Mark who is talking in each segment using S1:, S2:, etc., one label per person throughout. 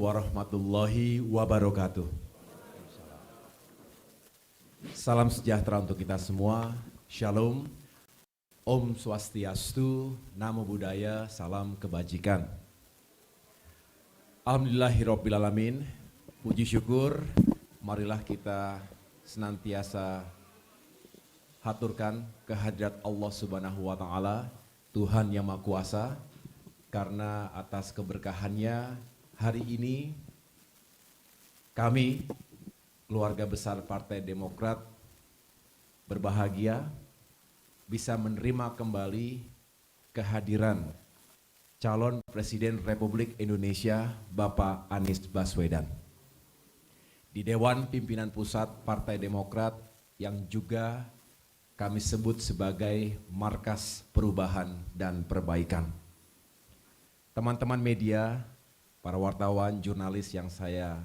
S1: Warahmatullahi wabarakatuh. Salam sejahtera untuk kita semua. Shalom. Om Swastiastu, Namo Buddhaya, salam kebajikan. Alhamdulillahirrabbilalamin. Puji syukur, marilah kita senantiasa haturkan kehadirat Allah Subhanahu wa Ta'ala, Tuhan yang Maha Kuasa, karena atas keberkahannya hari ini kami, keluarga besar Partai Demokrat, berbahagia bisa menerima kembali kehadiran calon Presiden Republik Indonesia Bapak Anies Baswedan di Dewan Pimpinan Pusat Partai Demokrat yang juga kami sebut sebagai markas perubahan dan perbaikan. Teman-teman media, para wartawan, jurnalis yang saya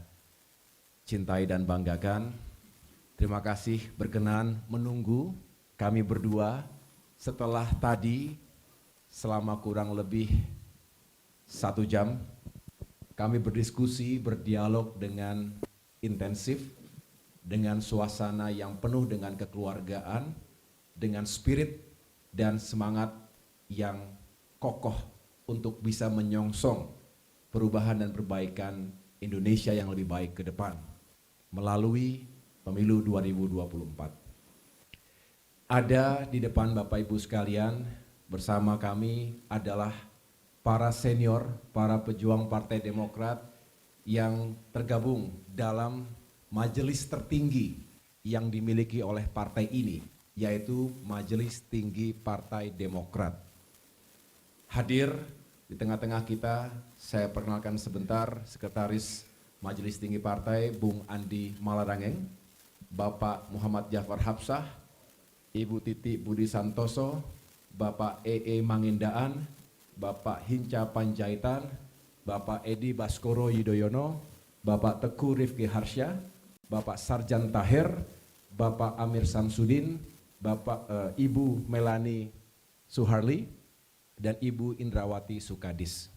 S1: cintai dan banggakan, terima kasih berkenan menunggu kami berdua setelah tadi selama kurang lebih 1 jam kami berdiskusi, berdialog dengan intensif, dengan suasana yang penuh dengan kekeluargaan, dengan spirit dan semangat yang kokoh untuk bisa menyongsong perubahan dan perbaikan Indonesia yang lebih baik ke depan melalui pemilu 2024. Ada di depan Bapak Ibu sekalian bersama kami adalah para senior, para pejuang Partai Demokrat yang tergabung dalam majelis tertinggi yang dimiliki oleh partai ini, yaitu Majelis Tinggi Partai Demokrat. Hadir di tengah-tengah kita, saya perkenalkan sebentar Sekretaris Majelis Tinggi Partai, Bung Andi Malarangeng, Bapak Muhammad Jafar Hapsah, Ibu Titi Budi Santoso, Bapak E.E. Mangindaan, Bapak Hinca Panjaitan, Bapak Edi Baskoro Yudhoyono, Bapak Teguh Rifki Harsya, Bapak Sarjan Tahir, Bapak Amir Samsudin, Ibu Melani Suharli, dan Ibu Indrawati Sukadis.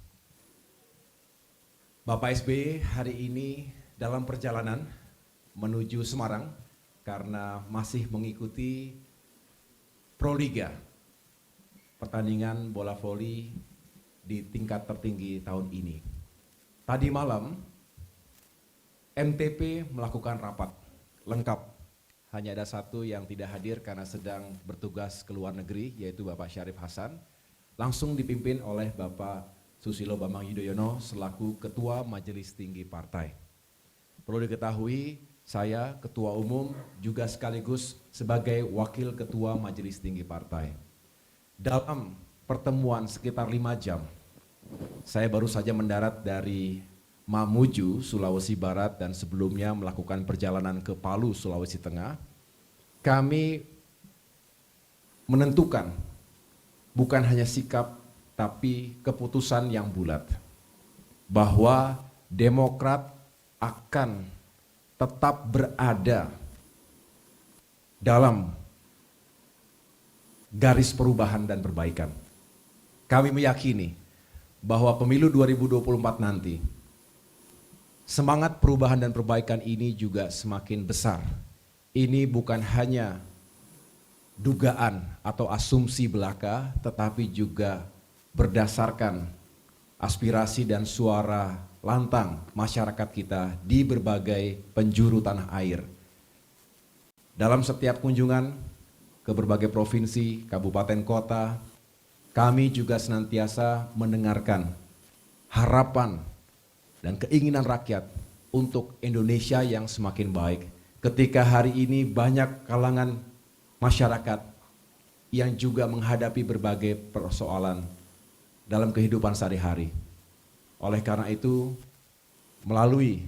S1: Bapak SBY hari ini dalam perjalanan menuju Semarang karena masih mengikuti Proliga, pertandingan bola voli di tingkat tertinggi tahun ini. Tadi malam MTP melakukan rapat lengkap. Hanya ada satu yang tidak hadir karena sedang bertugas ke luar negeri, yaitu Bapak Syarif Hasan. Langsung dipimpin oleh Bapak Susilo Bambang Yudhoyono selaku Ketua Majelis Tinggi Partai. Perlu diketahui, saya Ketua Umum juga sekaligus sebagai Wakil Ketua Majelis Tinggi Partai. Dalam pertemuan sekitar 5 jam, saya baru saja mendarat dari Mamuju, Sulawesi Barat, dan sebelumnya melakukan perjalanan ke Palu, Sulawesi Tengah. Kami menentukan bukan hanya sikap, tapi keputusan yang bulat bahwa Demokrat akan tetap berada dalam garis perubahan dan perbaikan. Kami meyakini bahwa pemilu 2024 nanti semangat perubahan dan perbaikan ini juga semakin besar. Ini bukan hanya dugaan atau asumsi belaka, tetapi juga berdasarkan aspirasi dan suara lantang masyarakat kita di berbagai penjuru tanah air. Dalam setiap kunjungan ke berbagai provinsi, kabupaten, kota, kami juga senantiasa mendengarkan harapan dan keinginan rakyat untuk Indonesia yang semakin baik. Ketika hari ini banyak kalangan masyarakat yang juga menghadapi berbagai persoalan dalam kehidupan sehari-hari. Oleh karena itu, melalui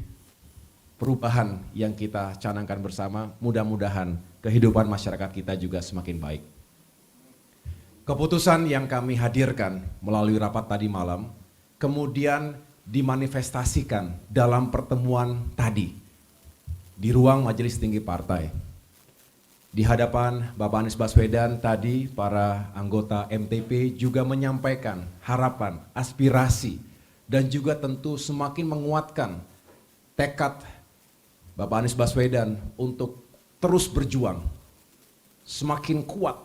S1: perubahan yang kita canangkan bersama, mudah-mudahan kehidupan masyarakat kita juga semakin baik. Keputusan yang kami hadirkan melalui rapat tadi malam, kemudian dimanifestasikan dalam pertemuan tadi di ruang Majelis Tinggi Partai. Di hadapan Bapak Anies Baswedan tadi para anggota MTP juga menyampaikan harapan, aspirasi dan juga tentu semakin menguatkan tekad Bapak Anies Baswedan untuk terus berjuang, semakin kuat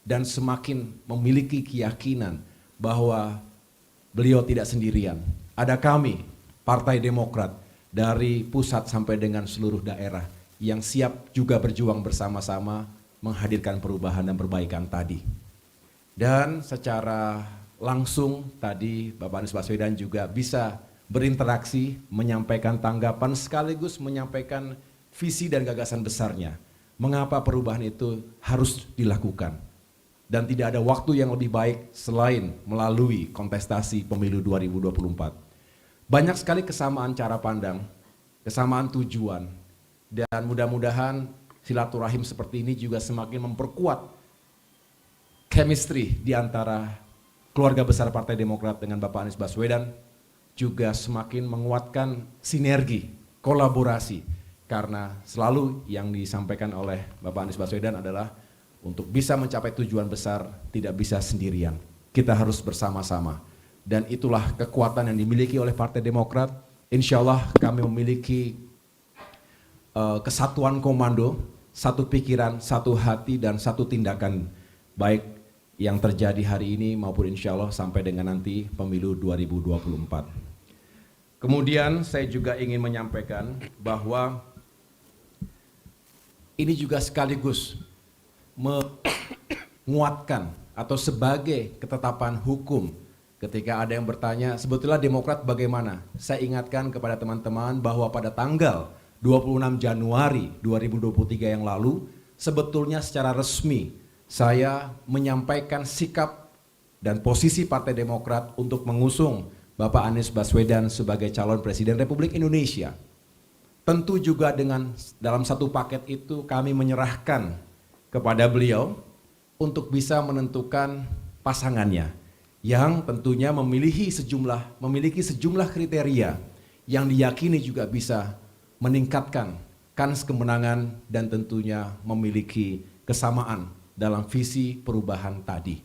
S1: dan semakin memiliki keyakinan bahwa beliau tidak sendirian. Ada kami, Partai Demokrat, dari pusat sampai dengan seluruh daerah yang siap juga berjuang bersama-sama menghadirkan perubahan dan perbaikan tadi. Dan secara langsung tadi Bapak Anies Baswedan juga bisa berinteraksi, menyampaikan tanggapan sekaligus menyampaikan visi dan gagasan besarnya. Mengapa perubahan itu harus dilakukan. Dan tidak ada waktu yang lebih baik selain melalui kontestasi pemilu 2024. Banyak sekali kesamaan cara pandang, kesamaan tujuan, dan mudah-mudahan silaturahim seperti ini juga semakin memperkuat chemistry di antara keluarga besar Partai Demokrat dengan Bapak Anies Baswedan, juga semakin menguatkan sinergi, kolaborasi, karena selalu yang disampaikan oleh Bapak Anies Baswedan adalah untuk bisa mencapai tujuan besar tidak bisa sendirian, kita harus bersama-sama. Dan itulah kekuatan yang dimiliki oleh Partai Demokrat. Insya Allah kami memiliki kesatuan komando, satu pikiran, satu hati, dan satu tindakan baik yang terjadi hari ini maupun insya Allah sampai dengan nanti pemilu 2024. Kemudian saya juga ingin menyampaikan bahwa ini juga sekaligus menguatkan atau sebagai ketetapan hukum. Ketika ada yang bertanya, sebetulnya Demokrat bagaimana? Saya ingatkan kepada teman-teman bahwa pada tanggal 26 Januari 2023 yang lalu, sebetulnya secara resmi saya menyampaikan sikap dan posisi Partai Demokrat untuk mengusung Bapak Anies Baswedan sebagai calon Presiden Republik Indonesia. Tentu juga dengan dalam satu paket itu kami menyerahkan kepada beliau untuk bisa menentukan pasangannya, yang tentunya memiliki sejumlah kriteria yang diyakini juga bisa meningkatkan kans kemenangan dan tentunya memiliki kesamaan dalam visi perubahan tadi.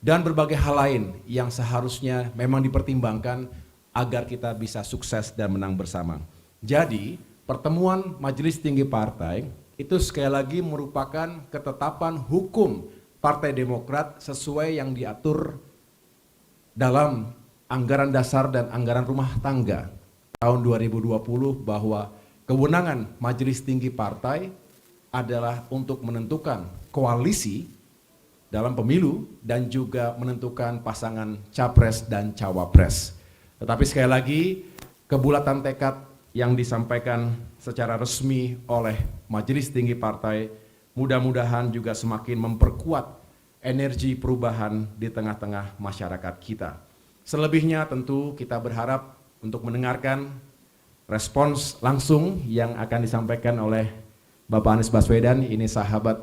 S1: Dan berbagai hal lain yang seharusnya memang dipertimbangkan agar kita bisa sukses dan menang bersama. Jadi pertemuan Majelis Tinggi Partai itu sekali lagi merupakan ketetapan hukum Partai Demokrat sesuai yang diatur dalam anggaran dasar dan anggaran rumah tangga tahun 2020 bahwa kewenangan Majelis Tinggi Partai adalah untuk menentukan koalisi dalam pemilu dan juga menentukan pasangan capres dan cawapres. Tetapi sekali lagi kebulatan tekad yang disampaikan secara resmi oleh Majelis Tinggi Partai mudah-mudahan juga semakin memperkuat energi perubahan di tengah-tengah masyarakat kita. Selebihnya tentu kita berharap untuk mendengarkan respons langsung yang akan disampaikan oleh Bapak Anies Baswedan. Ini sahabat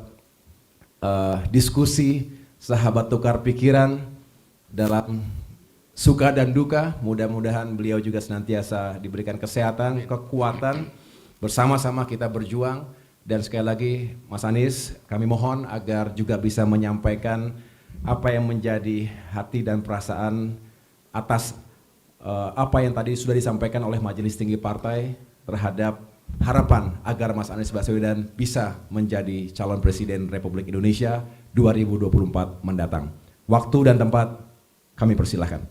S1: diskusi, sahabat tukar pikiran dalam suka dan duka. Mudah-mudahan beliau juga senantiasa diberikan kesehatan, kekuatan, bersama-sama kita berjuang. Dan sekali lagi Mas Anies, kami mohon agar juga bisa menyampaikan apa yang menjadi hati dan perasaan atas apa yang tadi sudah disampaikan oleh Majelis Tinggi Partai terhadap harapan agar Mas Anies Baswedan bisa menjadi calon Presiden Republik Indonesia 2024 mendatang. Waktu dan tempat kami persilahkan.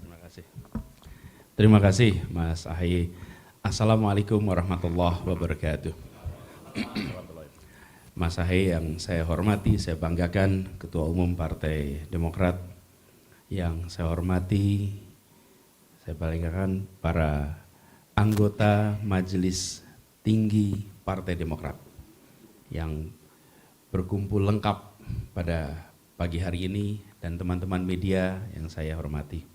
S2: Terima kasih Mas Ahaye. Assalamualaikum warahmatullahi wabarakatuh. Mas Ahaye yang saya hormati, saya banggakan, Ketua Umum Partai Demokrat yang saya hormati, saya banggakan para anggota Majelis Tinggi Partai Demokrat yang berkumpul lengkap pada pagi hari ini dan teman-teman media yang saya hormati.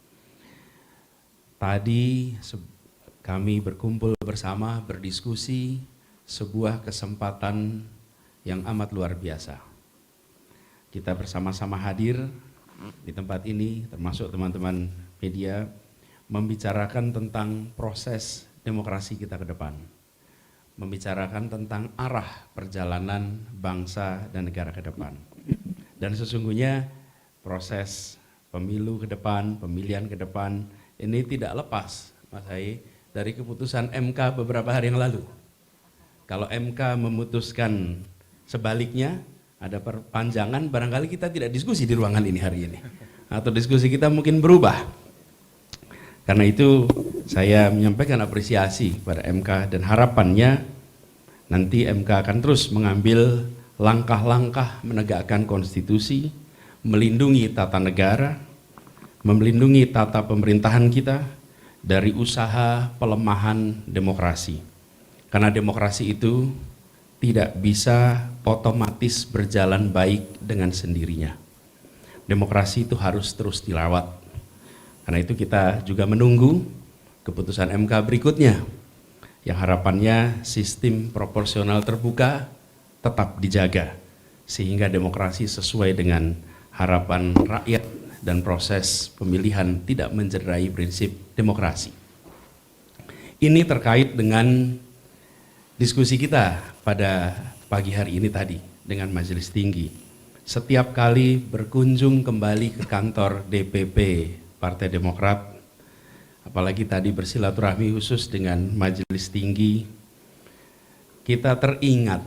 S2: Tadi kami berkumpul bersama, berdiskusi, sebuah kesempatan yang amat luar biasa. Kita bersama-sama hadir di tempat ini, termasuk teman-teman media, membicarakan tentang proses demokrasi kita ke depan, membicarakan tentang arah perjalanan bangsa dan negara ke depan. Dan sesungguhnya proses pemilu ke depan, pemilihan ke depan ini tidak lepas, Mas Haye, dari keputusan MK beberapa hari yang lalu. Kalau MK memutuskan sebaliknya, ada perpanjangan, barangkali kita tidak diskusi di ruangan ini hari ini. Atau diskusi kita mungkin berubah. Karena itu saya menyampaikan apresiasi pada MK dan harapannya nanti MK akan terus mengambil langkah-langkah menegakkan konstitusi, melindungi tata negara, melindungi tata pemerintahan kita dari usaha pelemahan demokrasi. Karena demokrasi itu tidak bisa otomatis berjalan baik dengan sendirinya. Demokrasi itu harus terus dirawat. Karena itu kita juga menunggu keputusan MK berikutnya, yang harapannya sistem proporsional terbuka tetap dijaga, sehingga demokrasi sesuai dengan harapan rakyat dan proses pemilihan tidak mencederai prinsip demokrasi. Ini terkait dengan diskusi kita pada pagi hari ini tadi dengan Majelis Tinggi. Setiap kali berkunjung kembali ke kantor DPP Partai Demokrat, apalagi tadi bersilaturahmi khusus dengan Majelis Tinggi, kita teringat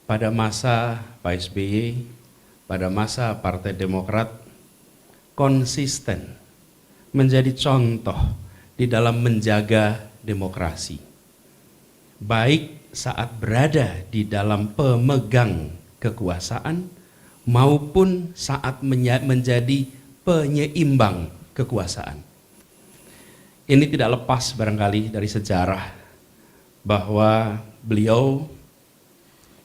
S2: pada masa Pak SBY, pada masa Partai Demokrat konsisten menjadi contoh di dalam menjaga demokrasi, baik saat berada di dalam pemegang kekuasaan maupun saat menjadi penyeimbang kekuasaan. Ini tidak lepas barangkali dari sejarah bahwa beliau,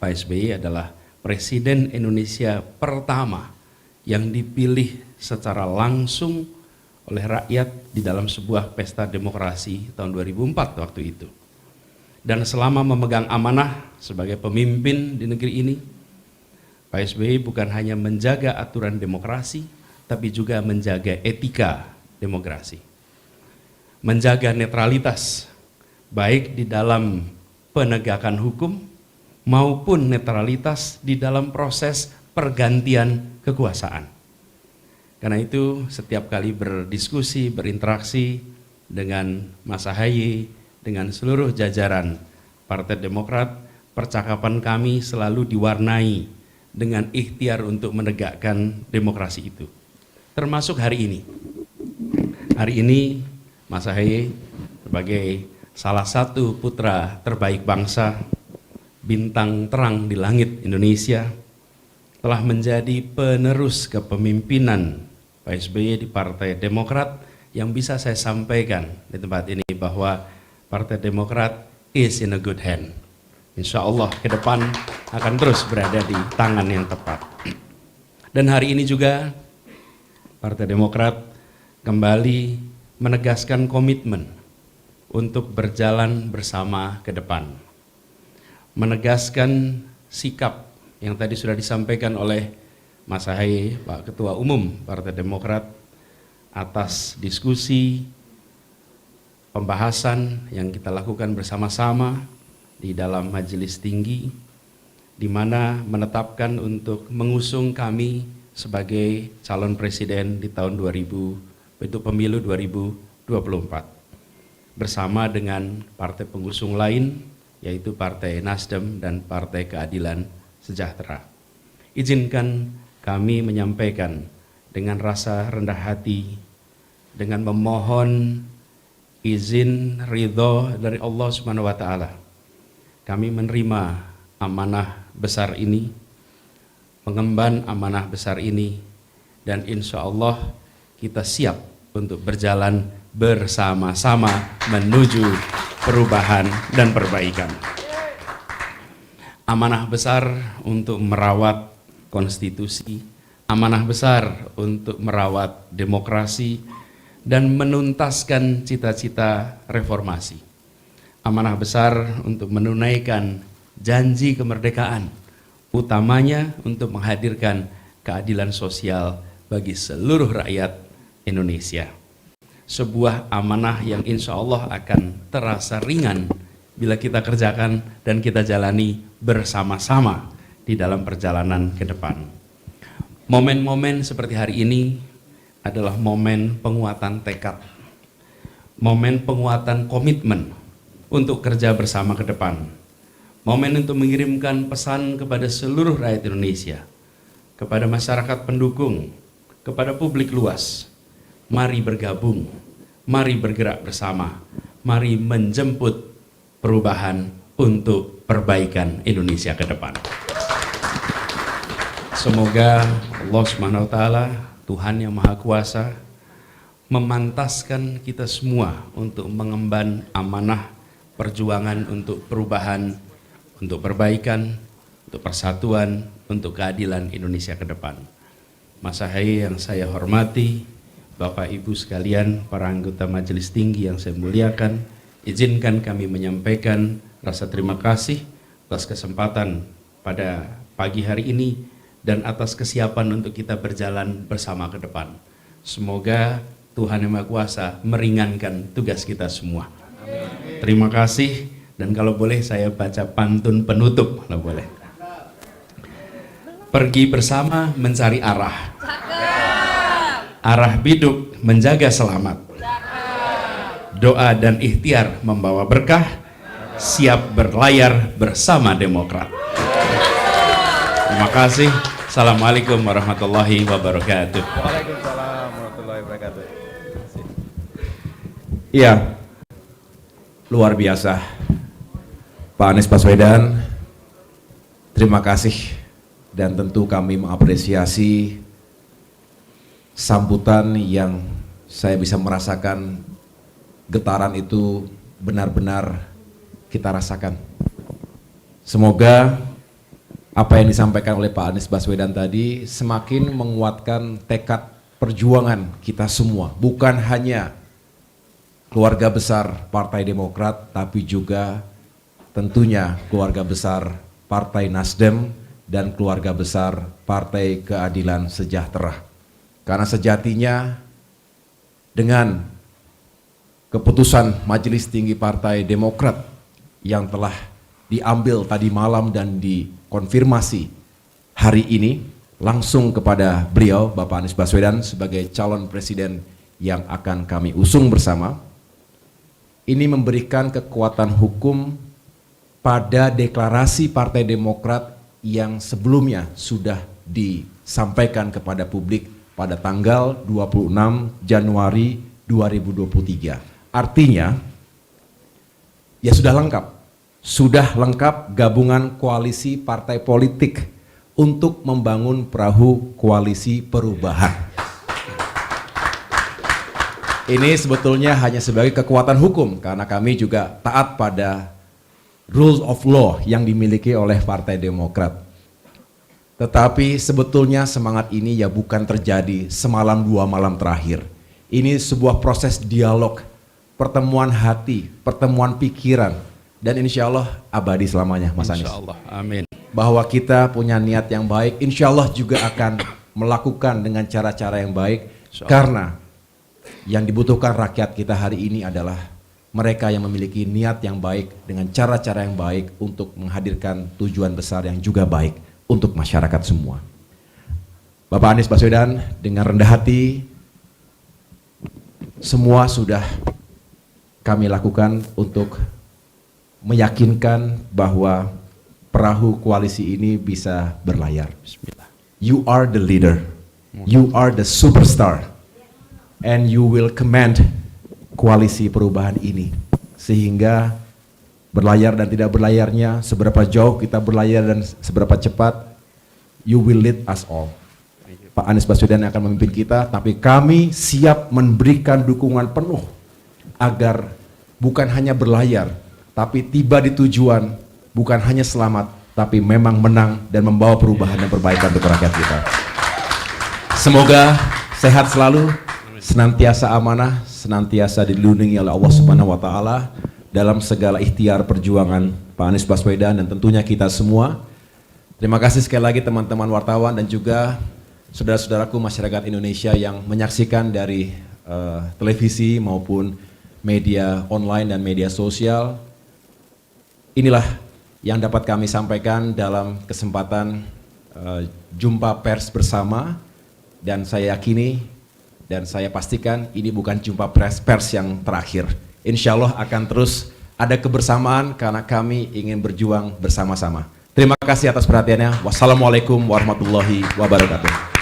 S2: Pak SBY, adalah Presiden Indonesia pertama yang dipilih secara langsung oleh rakyat di dalam sebuah pesta demokrasi tahun 2004 waktu itu. Dan selama memegang amanah sebagai pemimpin di negeri ini, Pak SBY bukan hanya menjaga aturan demokrasi, tapi juga menjaga etika demokrasi. Menjaga netralitas, baik di dalam penegakan hukum maupun netralitas di dalam proses pergantian kekuasaan. Karena itu setiap kali berdiskusi, berinteraksi dengan Mas Ahaye, dengan seluruh jajaran Partai Demokrat, percakapan kami selalu diwarnai dengan ikhtiar untuk menegakkan demokrasi itu. Termasuk hari ini. Hari ini Mas Ahaye sebagai salah satu putra terbaik bangsa, bintang terang di langit Indonesia, telah menjadi penerus kepemimpinan Pak SBY di Partai Demokrat, yang bisa saya sampaikan di tempat ini bahwa Partai Demokrat is in a good hand. Insya Allah ke depan akan terus berada di tangan yang tepat. Dan hari ini juga Partai Demokrat kembali menegaskan komitmen untuk berjalan bersama ke depan. Menegaskan sikap yang tadi sudah disampaikan oleh Mas Ahaye, Pak Ketua Umum Partai Demokrat, atas diskusi pembahasan yang kita lakukan bersama-sama di dalam Majelis Tinggi, di mana menetapkan untuk mengusung kami sebagai calon presiden di tahun 2000 untuk pemilu 2024 bersama dengan partai pengusung lain, yaitu Partai Nasdem dan Partai Keadilan Sejahtera. Izinkan kami menyampaikan dengan rasa rendah hati, dengan memohon izin ridho dari Allah Subhanahu wa Ta'ala, kami menerima amanah besar ini, mengemban amanah besar ini, dan insya Allah kita siap untuk berjalan bersama-sama menuju perubahan dan perbaikan. Amanah besar untuk merawat konstitusi, amanah besar untuk merawat demokrasi dan menuntaskan cita-cita reformasi. Amanah besar untuk menunaikan janji kemerdekaan, utamanya untuk menghadirkan keadilan sosial bagi seluruh rakyat Indonesia. Sebuah amanah yang insya Allah akan terasa ringan bila kita kerjakan dan kita jalani bersama-sama di dalam perjalanan ke depan. Momen-momen seperti hari ini adalah momen penguatan tekad, momen penguatan komitmen untuk kerja bersama ke depan, momen untuk mengirimkan pesan kepada seluruh rakyat Indonesia, kepada masyarakat pendukung, kepada publik luas. Mari bergabung, mari bergerak bersama, mari menjemput perubahan untuk perbaikan Indonesia ke depan. Semoga Allah Subhanahu wa Ta'ala, Tuhan yang Maha Kuasa, memantaskan kita semua untuk mengemban amanah perjuangan untuk perubahan, untuk perbaikan, untuk persatuan, untuk keadilan Indonesia ke depan. Mas Ahaye yang saya hormati, Bapak Ibu sekalian, para anggota Majelis Tinggi yang saya muliakan, izinkan kami menyampaikan rasa terima kasih atas kesempatan pada pagi hari ini dan atas kesiapan untuk kita berjalan bersama ke depan. Semoga Tuhan Yang Maha Kuasa meringankan tugas kita semua. Amin. Terima kasih, dan kalau boleh saya baca pantun penutup, kalau boleh. Pergi bersama mencari arah. Arah biduk menjaga selamat. Doa dan ikhtiar membawa berkah. Siap berlayar bersama Demokrat. Terima kasih. Assalamualaikum warahmatullahi wabarakatuh.
S3: Waalaikumsalam warahmatullahi wabarakatuh.
S1: Iya, luar biasa Pak Anies Baswedan. Terima kasih, dan tentu kami mengapresiasi sambutan yang saya bisa merasakan getaran itu benar-benar kita rasakan. Semoga apa yang disampaikan oleh Pak Anies Baswedan tadi semakin menguatkan tekad perjuangan kita semua, bukan hanya keluarga besar Partai Demokrat, tapi juga tentunya keluarga besar Partai Nasdem dan keluarga besar Partai Keadilan Sejahtera. Karena sejatinya dengan keputusan Majelis Tinggi Partai Demokrat yang telah diambil tadi malam dan dikonfirmasi hari ini langsung kepada beliau, Bapak Anies Baswedan, sebagai calon presiden yang akan kami usung bersama, ini memberikan kekuatan hukum pada deklarasi Partai Demokrat yang sebelumnya sudah disampaikan kepada publik pada tanggal 26 Januari 2023. Artinya, ya sudah lengkap gabungan koalisi partai politik untuk membangun perahu koalisi perubahan. Ini sebetulnya hanya sebagai kekuatan hukum, karena kami juga taat pada rules of law yang dimiliki oleh Partai Demokrat. Tetapi sebetulnya semangat ini ya bukan terjadi semalam dua malam terakhir. Ini sebuah proses dialog, pertemuan hati, pertemuan pikiran, dan insya Allah abadi selamanya, Mas Anies.
S2: Insya Allah, amin.
S1: Bahwa kita punya niat yang baik, insya Allah juga akan melakukan dengan cara-cara yang baik, karena yang dibutuhkan rakyat kita hari ini adalah mereka yang memiliki niat yang baik dengan cara-cara yang baik untuk menghadirkan tujuan besar yang juga baik untuk masyarakat semua. Bapak Anies Baswedan dengan rendah hati, semua sudah kami lakukan untuk meyakinkan bahwa perahu koalisi ini bisa berlayar. Bismillah. You are the leader, you are the superstar, and you will command koalisi perubahan ini, sehingga berlayar dan tidak berlayarnya, seberapa jauh kita berlayar dan seberapa cepat, you will lead us all. Pak Anies Baswedan yang akan memimpin kita, tapi kami siap memberikan dukungan penuh agar bukan hanya berlayar, tapi tiba di tujuan, bukan hanya selamat, tapi memang menang dan membawa perubahan dan perbaikan untuk rakyat kita. Semoga sehat selalu, senantiasa amanah, senantiasa dilindungi oleh Allah Subhanahu wa Ta'ala dalam segala ikhtiar perjuangan Pak Anies Baswedan dan tentunya kita semua. Terima kasih sekali lagi teman-teman wartawan dan juga saudara-saudaraku masyarakat Indonesia yang menyaksikan dari televisi maupun media online dan media sosial. Inilah yang dapat kami sampaikan dalam kesempatan jumpa pers bersama, dan saya yakini Dan saya pastikan ini bukan jumpa pers yang terakhir. Insya Allah akan terus ada kebersamaan karena kami ingin berjuang bersama-sama. Terima kasih atas perhatiannya. Wassalamualaikum warahmatullahi wabarakatuh.